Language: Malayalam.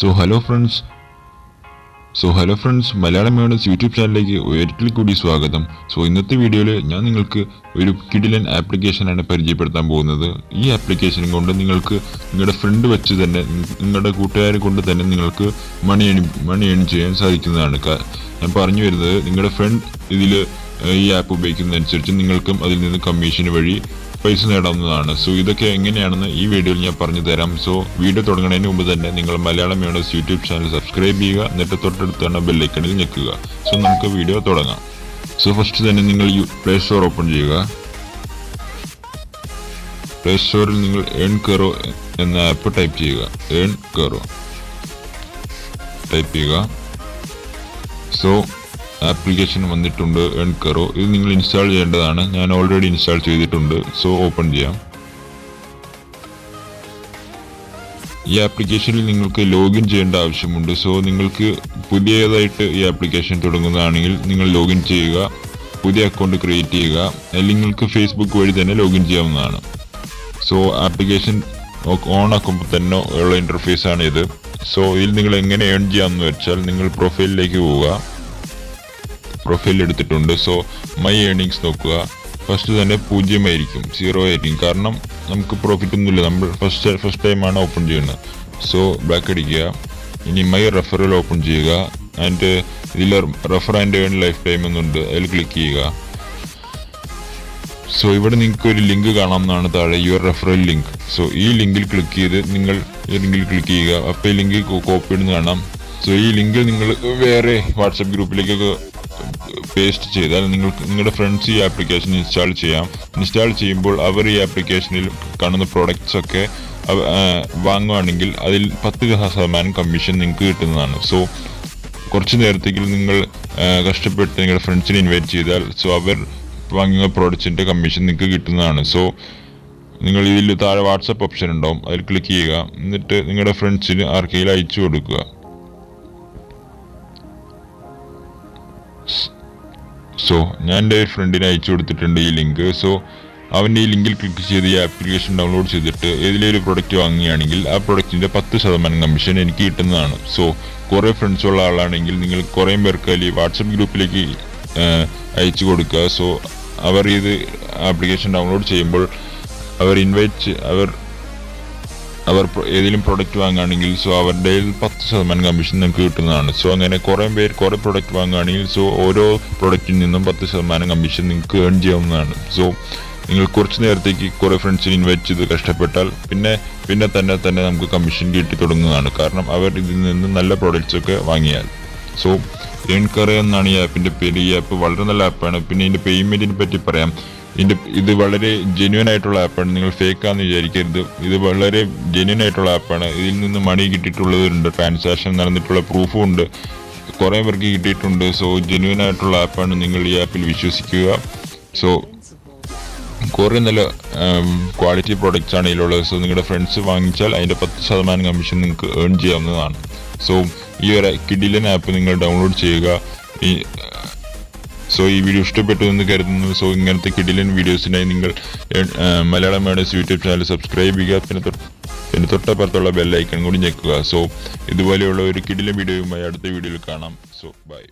Hello friends, Malayalam YouTube ചാനലിലേക്ക് ഒരിക്കൽ കൂടി സ്വാഗതം. ഇന്നത്തെ വീഡിയോയിൽ ഞാൻ നിങ്ങൾക്ക് ഒരു കിടിലൻ ആപ്ലിക്കേഷൻ ആണ് പരിചയപ്പെടുത്താൻ പോകുന്നത്. ഈ ആപ്ലിക്കേഷൻ കൊണ്ട് നിങ്ങൾക്ക് നിങ്ങളുടെ ഫ്രണ്ട് വെച്ച് തന്നെ നിങ്ങളുടെ കൂട്ടുകാരെ കൊണ്ട് തന്നെ നിങ്ങൾക്ക് മണി ഏൺ ചെയ്യാൻ സാധിക്കുന്നതാണ്. ഞാൻ പറഞ്ഞു വരുന്നത് നിങ്ങളുടെ ഫ്രണ്ട് ഇതിൽ ഈ ആപ്പ് ഉപയോഗിക്കുന്നതനുസരിച്ച് നിങ്ങൾക്കും അതിൽ നിന്ന് കമ്മീഷൻ വഴി പൈസ നേടാവുന്നതാണ്. ഇതൊക്കെ എങ്ങനെയാണെന്ന് ഈ വീഡിയോയിൽ ഞാൻ പറഞ്ഞു തരാം. വീഡിയോ തുടങ്ങുന്നതിന് മുമ്പ് തന്നെ നിങ്ങൾ മലയാളം യൂട്യൂബ് ചാനൽ സബ്സ്ക്രൈബ് ചെയ്യുക, എന്നിട്ട് തൊട്ടടുത്താണ് ബെല്ലൈക്കണിൽ ഞെക്കുക. നമുക്ക് വീഡിയോ തുടങ്ങാം. ഫസ്റ്റ് തന്നെ നിങ്ങൾ പ്ലേ സ്റ്റോർ ഓപ്പൺ ചെയ്യുക. പ്ലേ സ്റ്റോറിൽ നിങ്ങൾ ഏൺ കെറോ എന്ന ആപ്പ് ടൈപ്പ് ചെയ്യുക. ഏൺ കെറോ ടൈപ്പ് ചെയ്യുക. ആപ്ലിക്കേഷൻ വന്നിട്ടുണ്ട് ഏൺ കെറോ. ഇത് നിങ്ങൾ ഇൻസ്റ്റാൾ ചെയ്യേണ്ടതാണ്. ഞാൻ ഓൾറെഡി ഇൻസ്റ്റാൾ ചെയ്തിട്ടുണ്ട്. ഓപ്പൺ ചെയ്യാം. ഈ ആപ്ലിക്കേഷനിൽ നിങ്ങൾക്ക് ലോഗിൻ ചെയ്യേണ്ട ആവശ്യമുണ്ട്. നിങ്ങൾക്ക് പുതിയതായിട്ട് ഈ ആപ്ലിക്കേഷൻ തുടങ്ങുന്നതാണെങ്കിൽ നിങ്ങൾ ലോഗിൻ ചെയ്യുക, പുതിയ അക്കൗണ്ട് ക്രിയേറ്റ് ചെയ്യുക. അല്ലെങ്കിൽ നിങ്ങൾക്ക് ഫേസ്ബുക്ക് വഴി തന്നെ ലോഗിൻ ചെയ്യാവുന്നതാണ്. ആപ്ലിക്കേഷൻ ഓൺ ആക്കുമ്പോൾ തന്നെ ഉള്ള ഇന്റർഫേസ് ആണ് ഇത്. ഇതിൽ നിങ്ങൾ എങ്ങനെ ഏൺ ചെയ്യാമെന്ന് വെച്ചാൽ നിങ്ങൾ പ്രൊഫൈലിലേക്ക് പോവുക. പ്രൊഫൈൽ എടുത്തിട്ടുണ്ട്. മൈ ഏണിങ്സ് നോക്കുക. ഫസ്റ്റ് തന്നെ 0 ആയിരിക്കും, 0 ആയിരിക്കും. കാരണം നമുക്ക് പ്രോഫിറ്റ് ഒന്നുമില്ല, നമ്മൾ ഫസ്റ്റ് ടൈമാണ് ഓപ്പൺ ചെയ്യുന്നത്. ബാക്ക് അടിക്കുക. ഇനി മൈ റെഫറൽ ഓപ്പൺ ചെയ്യുക. ആൻഡ് ഇതിൽ refer and earn life time എന്നുണ്ട്, അതിൽ ക്ലിക്ക് ചെയ്യുക. ഇവിടെ നിങ്ങൾക്ക് ഒരു ലിങ്ക് കാണാവുന്നതാണ് താഴെ, യുവർ റെഫറൽ ലിങ്ക്. ഈ ലിങ്കിൽ ക്ലിക്ക് ചെയ്ത് നിങ്ങൾ ഈ ലിങ്കിൽ ക്ലിക്ക് ചെയ്യുക. അപ്പോൾ ഈ ലിങ്ക് കോപ്പി ഇടുന്ന കാണാം. ഈ ലിങ്കിൽ നിങ്ങൾ വേറെ വാട്സപ്പ് ഗ്രൂപ്പിലേക്കൊക്കെ പേസ്റ്റ് ചെയ്താൽ നിങ്ങളുടെ ഫ്രണ്ട്സ് ഈ ആപ്ലിക്കേഷൻ ഇൻസ്റ്റാൾ ചെയ്യാം. ഇൻസ്റ്റാൾ ചെയ്യുമ്പോൾ അവർ ഈ ആപ്ലിക്കേഷനിൽ കാണുന്ന പ്രോഡക്റ്റ്സ് ഒക്കെ വാങ്ങുകയാണെങ്കിൽ അതിൽ 10% കമ്മീഷൻ നിങ്ങൾക്ക് കിട്ടുന്നതാണ്. കുറച്ച് നേരത്തേക്ക് നിങ്ങൾ കഷ്ടപ്പെട്ട് നിങ്ങളുടെ ഫ്രണ്ട്സിനെ ഇൻവൈറ്റ് ചെയ്താൽ അവർ വാങ്ങുന്ന പ്രോഡക്റ്റ്സിൻ്റെ കമ്മീഷൻ നിങ്ങൾക്ക് കിട്ടുന്നതാണ്. നിങ്ങൾ ഇതിൽ താഴെ വാട്സപ്പ് ഓപ്ഷൻ ഉണ്ടാവും, അതിൽ ക്ലിക്ക് ചെയ്യുക. എന്നിട്ട് നിങ്ങളുടെ ഫ്രണ്ട്സിന് ആർക്കെങ്കിലും അയച്ചു കൊടുക്കുക. ഞാൻ എൻ്റെ ഫ്രണ്ടിന് അയച്ചു കൊടുത്തിട്ടുണ്ട് ഈ ലിങ്ക്. അവൻ്റെ ഈ ലിങ്കിൽ ക്ലിക്ക് ചെയ്ത് ഈ ആപ്ലിക്കേഷൻ ഡൗൺലോഡ് ചെയ്തിട്ട് ഏതിലൊരു പ്രൊഡക്റ്റ് വാങ്ങുകയാണെങ്കിൽ ആ പ്രൊഡക്റ്റിൻ്റെ 10% കമ്മീഷൻ എനിക്ക് കിട്ടുന്നതാണ്. കുറേ ഫ്രണ്ട്സ് ഉള്ള ആളാണെങ്കിൽ നിങ്ങൾ കുറേ പേർക്ക് ഈ വാട്സപ്പ് ഗ്രൂപ്പിലേക്ക് അയച്ചു കൊടുക്കുക. അവർ ഇത് ആപ്ലിക്കേഷൻ ഡൗൺലോഡ് ചെയ്യുമ്പോൾ അവർ ഏതെങ്കിലും പ്രൊഡക്റ്റ് വാങ്ങുകയാണെങ്കിൽ അവരുടെ 10% കമ്മീഷൻ നിങ്ങൾക്ക് കിട്ടുന്നതാണ്. അങ്ങനെ കുറേ പ്രൊഡക്റ്റ് വാങ്ങുകയാണെങ്കിൽ ഓരോ പ്രൊഡക്റ്റിൽ നിന്നും 10% കമ്മീഷൻ നിങ്ങൾക്ക് ഏൺ ചെയ്യാവുന്നതാണ്. നിങ്ങൾ കുറച്ച് നേരത്തേക്ക് കുറേ ഫ്രണ്ട്സിനെ ഇൻവൈറ്റ് ചെയ്ത് കഷ്ടപ്പെട്ടാൽ പിന്നെ തന്നെ നമുക്ക് കമ്മീഷൻ കിട്ടി തുടങ്ങുന്നതാണ്. കാരണം അവർ ഇതിൽ നിന്ന് നല്ല പ്രോഡക്റ്റ്സ് ഒക്കെ വാങ്ങിയാൽ. ഏൺ കെറോ എന്നാണ് ഈ ആപ്പിൻ്റെ പേര്. ഈ ആപ്പ് വളരെ നല്ല ആപ്പാണ്. പിന്നെ ഇതിൻ്റെ പേയ്മെൻറ്റിനെ പറ്റി പറയാം. ഇത് വളരെ ജെന്യൂൻ ആയിട്ടുള്ള ആപ്പാണ്. നിങ്ങൾ ഫേക്കാന്ന് വിചാരിക്കരുത്. ഇത് വളരെ ജെന്യൂൻ ആയിട്ടുള്ള ആപ്പാണ്. ഇതിൽ നിന്ന് മണി കിട്ടിയിട്ടുള്ളവരുണ്ട്, ട്രാൻസാക്ഷൻ നടന്നിട്ടുള്ള പ്രൂഫും ഉണ്ട്, കുറേ പേർക്ക് കിട്ടിയിട്ടുണ്ട്. ജെന്യൂൻ ആയിട്ടുള്ള ആപ്പാണ്. നിങ്ങൾ ഈ ആപ്പിൽ വിശ്വസിക്കുക. കുറേ നല്ല ക്വാളിറ്റി പ്രോഡക്റ്റ്സ് ആണ് ഇതിലുള്ളത്. നിങ്ങളുടെ ഫ്രണ്ട്സ് വാങ്ങിച്ചാൽ അതിൻ്റെ 10% കമ്മീഷൻ നിങ്ങൾക്ക് ഏൺ ചെയ്യാവുന്നതാണ്. ഈ ഒരു കിഡിലൻ ആപ്പ് നിങ്ങൾ ഡൗൺലോഡ് ചെയ്യുക. ഈ വീഡിയോ ഇഷ്ടപ്പെട്ടു എന്ന് കരുതുന്നു. ഇങ്ങനത്തെ കിഡിലൻ വീഡിയോസിനായി നിങ്ങൾ മലയാളം യൂട്യൂബ് ചാനൽ സബ്സ്ക്രൈബ് ചെയ്യുക. പിന്നെ തൊട്ടപ്പുറത്തുള്ള ബെല്ലൈക്കൺ കൂടി ഞെക്കുക. ഇതുപോലെയുള്ള ഒരു കിഡിലൻ വീഡിയോയുമായി അടുത്ത വീഡിയോയിൽ കാണാം. ബൈ.